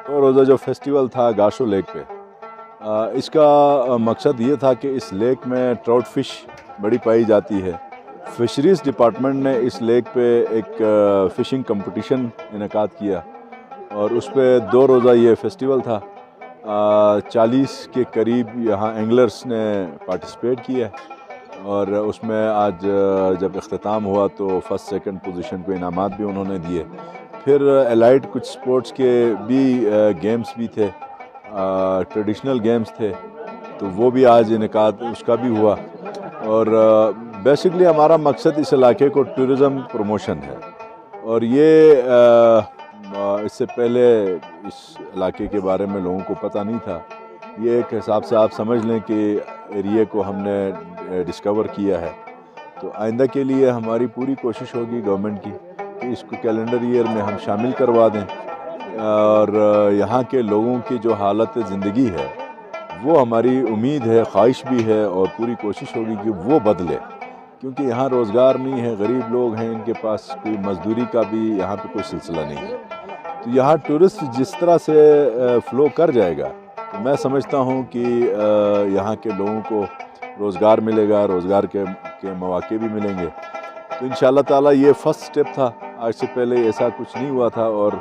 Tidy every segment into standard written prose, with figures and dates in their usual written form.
दो रोज़ा जो फेस्टिवल था गाशो लेक पे, इसका मकसद ये था कि इस लेक में ट्राउट फ़िश बड़ी पाई जाती है। फ़िशरीज़ डिपार्टमेंट ने इस लेक पे एक फ़िशिंग कंपटीशन इनेकाद किया और उस पे 2 रोज़ा ये फेस्टिवल था। 40 के करीब यहाँ एंगलर्स ने पार्टिसिपेट किया और उसमें आज जब इख्तिताम हुआ तो फर्स्ट सेकंड पोजीशन को इनामात भी उन्होंने दिए। फिर एलाइड कुछ स्पोर्ट्स के भी गेम्स भी थे, ट्रेडिशनल गेम्स थे, तो वो भी आज इनेकाद उसका भी हुआ। और बेसिकली हमारा मकसद इस इलाके को टूरिज़म प्रमोशन है और ये इससे पहले इस इलाके के बारे में लोगों को पता नहीं था। ये एक हिसाब से आप समझ लें कि एरिया को हमने डिस्कवर किया है। तो आइंदा के लिए हमारी पूरी कोशिश होगी गवर्नमेंट की कि इसको कैलेंडर ईयर में हम शामिल करवा दें और यहाँ के लोगों की जो हालत ज़िंदगी है वो हमारी उम्मीद है, ख्वाहिश भी है और पूरी कोशिश होगी कि वो बदले, क्योंकि यहाँ रोज़गार नहीं है, गरीब लोग हैं, इनके पास कोई मज़दूरी का भी यहाँ पे कोई सिलसिला नहीं है। तो यहाँ टूरिस्ट जिस तरह से फ़्लो कर जाएगा तो मैं समझता हूँ कि यहाँ के लोगों को रोज़गार मिलेगा, रोज़गार के मौके भी मिलेंगे। तो इंशाअल्लाह ताला ये फ़र्स्ट स्टेप था। आज से पहले ऐसा कुछ नहीं हुआ था और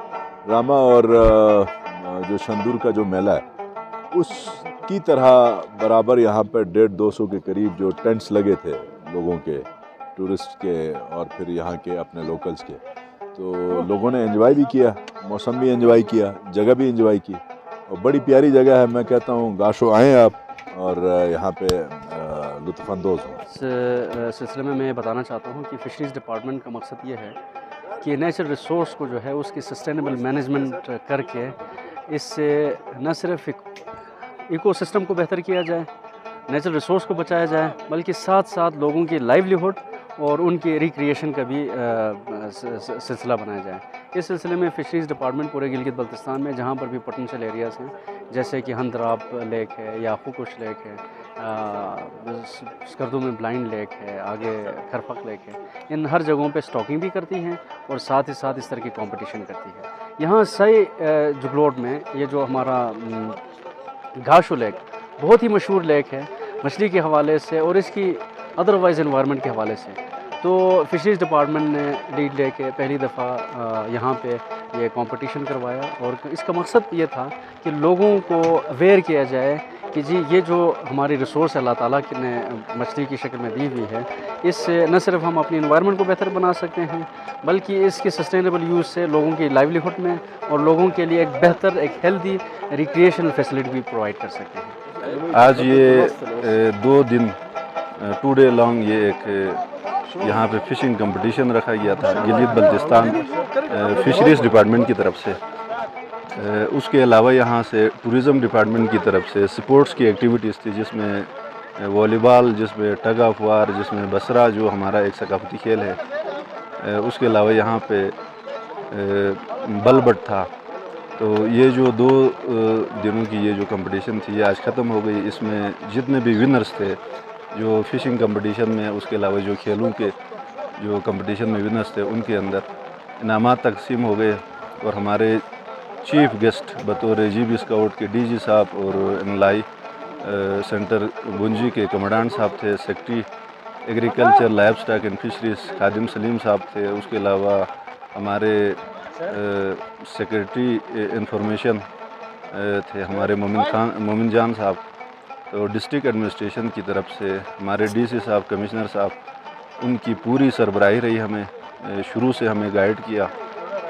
रामा और जो शंदूर का जो मेला है उसकी तरह बराबर यहाँ पर 150-200 के करीब जो टेंट्स लगे थे लोगों के, टूरिस्ट के और फिर यहाँ के अपने लोकल्स के, तो लोगों ने एंजॉय भी किया, मौसम भी एंजॉय किया, जगह भी एंजॉय की और बड़ी प्यारी जगह है। मैं कहता हूँ गाशो आएँ आप और यहाँ पे लुत्फ़अंदोज़ हों। इस सिलसिले में मैं बताना चाहता हूँ कि फ़िशरीज़ डिपार्टमेंट का मकसद ये है कि नेचुरल रिसोर्स को जो है उसकी सस्टेनेबल मैनेजमेंट करके इससे न सिर्फ इकोसिस्टम को बेहतर किया जाए, नेचुरल रिसोर्स को बचाया जाए, बल्कि साथ साथ लोगों की लाइवलीहुड और उनके रिक्रिएशन का भी सिलसिला बनाया जाए। इस सिलसिले में फ़िशरीज़ डिपार्टमेंट पूरे गिलगित बल्तिस्तान में जहाँ पर भी पोटेंशियल एरियाज़ हैं, जैसे कि हंदराब लेक है या खुकुश लेक है, स्कर्दू में ब्लाइंड लेक है, आगे खरफक लेक है, इन हर जगहों पे स्टॉकिंग भी करती हैं और साथ ही साथ इस तरह की कंपटीशन करती है। यहाँ सही जुगलोट में ये जो हमारा गाशो लेक बहुत ही मशहूर लेक है मछली के हवाले से और इसकी अदरवाइज़ एनवायरनमेंट के हवाले से। तो फ़िशरीज़ डिपार्टमेंट ने लीड लेके पहली दफ़ा यहाँ पे ये कंपटीशन करवाया और इसका मकसद ये था कि लोगों को अवेयर किया जाए कि जी ये जो हमारी रिसोर्स अल्लाह ताला ने मछली की शक्ल में दी हुई है, इससे न सिर्फ हम अपनी एनवायरनमेंट को बेहतर बना सकते हैं बल्कि इसके सस्टेनेबल यूज़ से लोगों की लाइवलीहुड में और लोगों के लिए एक बेहतर एक हेल्दी रिक्रिएशनल फैसिलिटी भी प्रोवाइड कर सकते हैं। आज ये 2 दिन 2 डे लॉन्ग ये एक यहाँ पे फ़िशिंग कंपटीशन रखा गया था गिलगित बल्तिस्तान फ़िशरीज़ डिपार्टमेंट की तरफ से। उसके अलावा यहाँ से टूरिज़म डिपार्टमेंट की तरफ से स्पोर्ट्स की एक्टिविटीज़ थी, जिसमें वॉलीबॉल, जिसमें टग ऑफ वार, जिसमें बसरा जो हमारा एक सकाफती खेल है, उसके अलावा यहाँ पे बलबट था। तो ये जो 2 दिनों की ये जो कंपटीशन थी ये आज ख़त्म हो गई। इसमें जितने भी विनर्स थे जो फ़िशिंग कंपटीशन में, उसके अलावा जो खेलों के जो कंपटीशन में विनर्स थे उनके अंदर इनामात तकसीम हो गए और हमारे चीफ गेस्ट बतौर GB स्काउट के DG साहब और एनलाई सेंटर गुंजी के कमांडेंट साहब थे, secretary agriculture livestock and fisheries Khadim Saleem साहब थे, उसके अलावा हमारे सेक्रेटरी इंफॉर्मेशन थे हमारे मोमिन जान साहब। तो डिस्ट्रिक्ट एडमिनिस्ट्रेशन की तरफ से हमारे DC साहब, कमिश्नर साहब, उनकी पूरी सरबराही रही, हमें शुरू से हमें गाइड किया।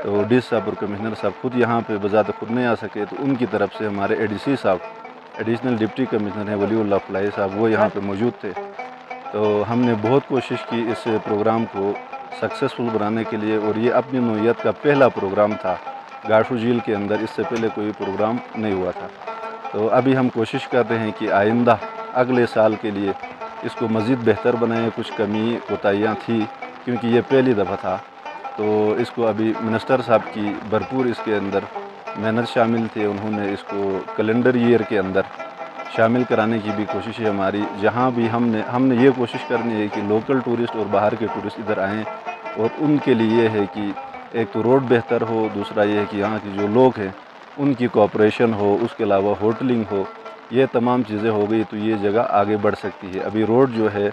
तो DC साहब और कमिश्नर साहब खुद यहाँ पे बजाते खुद नहीं आ सके, तो उनकी तरफ से हमारे ADC साहब, एडिशनल डिप्टी कमिश्नर हैं वलीउल्लाह फलाही साहब, वो यहाँ पे मौजूद थे। तो हमने बहुत कोशिश की इस प्रोग्राम को सक्सेसफुल बनाने के लिए और ये अपनी नौइयत का पहला प्रोग्राम था गाशो झील के अंदर, इससे पहले कोई प्रोग्राम नहीं हुआ था। तो अभी हम कोशिश कर रहे हैं कि आइंदा अगले साल के लिए इसको मज़ीद बेहतर बनाएं। कुछ कमी कोताहियाँ थी क्योंकि ये पहली दफ़ा था, तो इसको अभी मिनिस्टर साहब की भरपूर इसके अंदर मेहनत शामिल थे, उन्होंने इसको कैलेंडर ईयर के अंदर शामिल कराने की भी कोशिश है हमारी। जहाँ भी हमने ये कोशिश करनी है कि लोकल टूरिस्ट और बाहर के टूरिस्ट इधर आएँ और उनके लिए है कि एक तो रोड बेहतर हो, दूसरा ये है कि यहाँ के जो लोग हैं ان کی کوآپریشن ہو، اس کے علاوہ ہوٹلنگ ہو، یہ تمام چیزیں ہو گئی تو یہ جگہ آگے بڑھ سکتی ہے۔ ابھی روڈ جو ہے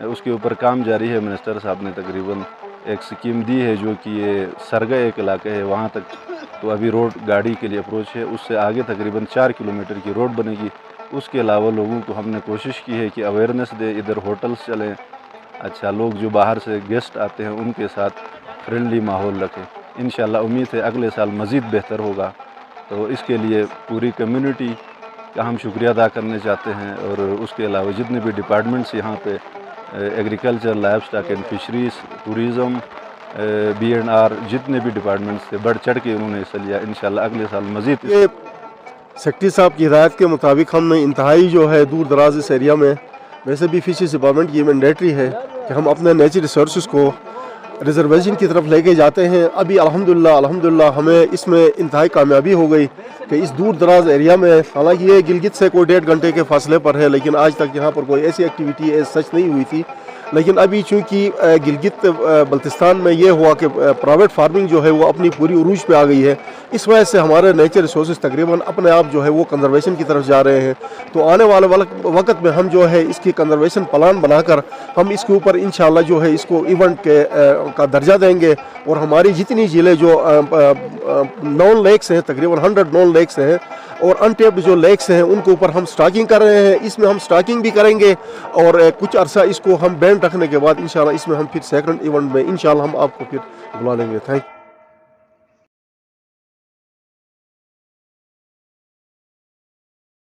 اس کے اوپر کام جاری ہے، منسٹر صاحب نے تقریباً ایک سکیم دی ہے جو کہ یہ سرگا ایک علاقہ ہے وہاں تک، تو ابھی روڈ گاڑی کے لیے اپروچ ہے، اس سے آگے تقریباً 4 کلومیٹر کی روڈ بنے گی۔ اس کے علاوہ لوگوں کو ہم نے کوشش کی ہے کہ اویئرنیس دے، ادھر ہوٹلز چلیں، اچھا لوگ جو باہر سے گیسٹ آتے ہیں ان کے ساتھ فرینڈلی ماحول رکھیں۔ انشاءاللہ امید ہے اگلے سال مزید بہتر ہوگا، تو اس کے لیے پوری کمیونٹی کا ہم شکریہ ادا کرنے چاہتے ہیں، اور اس کے علاوہ جتنے بھی ڈپارٹمنٹس یہاں پہ agriculture, life stock and fisheries, tourism, B&R، جتنے بھی ڈپارٹمنٹس تھے بڑھ چڑھ کے انہوں نے حصہ لیا۔ انشاءاللہ اگلے سال مزید سیکرٹری صاحب کی ہدایت کے مطابق ہم نے انتہائی جو ہے دور دراز اس ایریا میں، ویسے بھی فشریز ڈپارٹمنٹ کی مینڈیٹری ہے کہ ہم اپنے نیچرل ریسورسز کو ریزرویشن کی طرف لے کے جاتے ہیں۔ ابھی الحمدللہ ہمیں اس میں انتہائی کامیابی ہو گئی کہ اس دور دراز ایریا میں، حالانکہ یہ گلگت سے کوئی 1.5 گھنٹے کے فاصلے پر ہے، لیکن آج تک یہاں پر کوئی ایسی ایکٹیویٹی سچ نہیں ہوئی تھی، لیکن ابھی چونکہ گلگت بلتستان میں یہ ہوا کہ پرائیویٹ فارمنگ جو ہے وہ اپنی پوری عروج پہ آ گئی ہے، اس وجہ سے ہمارے نیچرل ریسورسز تقریباً اپنے آپ جو ہے وہ کنزرویشن کی طرف جا رہے ہیں۔ تو آنے والے وقت میں ہم جو ہے اس کی کنزرویشن پلان بنا کر ہم اس کے اوپر انشاءاللہ جو ہے اس کو ایونٹ کا درجہ دیں گے، اور ہماری جتنی جھیلیں جو نون لیکس ہیں، تقریباً 100 نون لیکس ہیں، اور انٹیپڈ جو لیکس ہیں ان کے اوپر ہم سٹاکنگ کر رہے ہیں۔ اس میں ہم سٹاکنگ بھی کریں گے، اور کچھ عرصہ اس کو ہم بینڈ رکھنے کے بعد انشاءاللہ اس میں ہم پھر سیکنڈ ایونٹ میں انشاءاللہ ہم آپ کو پھر بلا لیں گے۔ Thank you.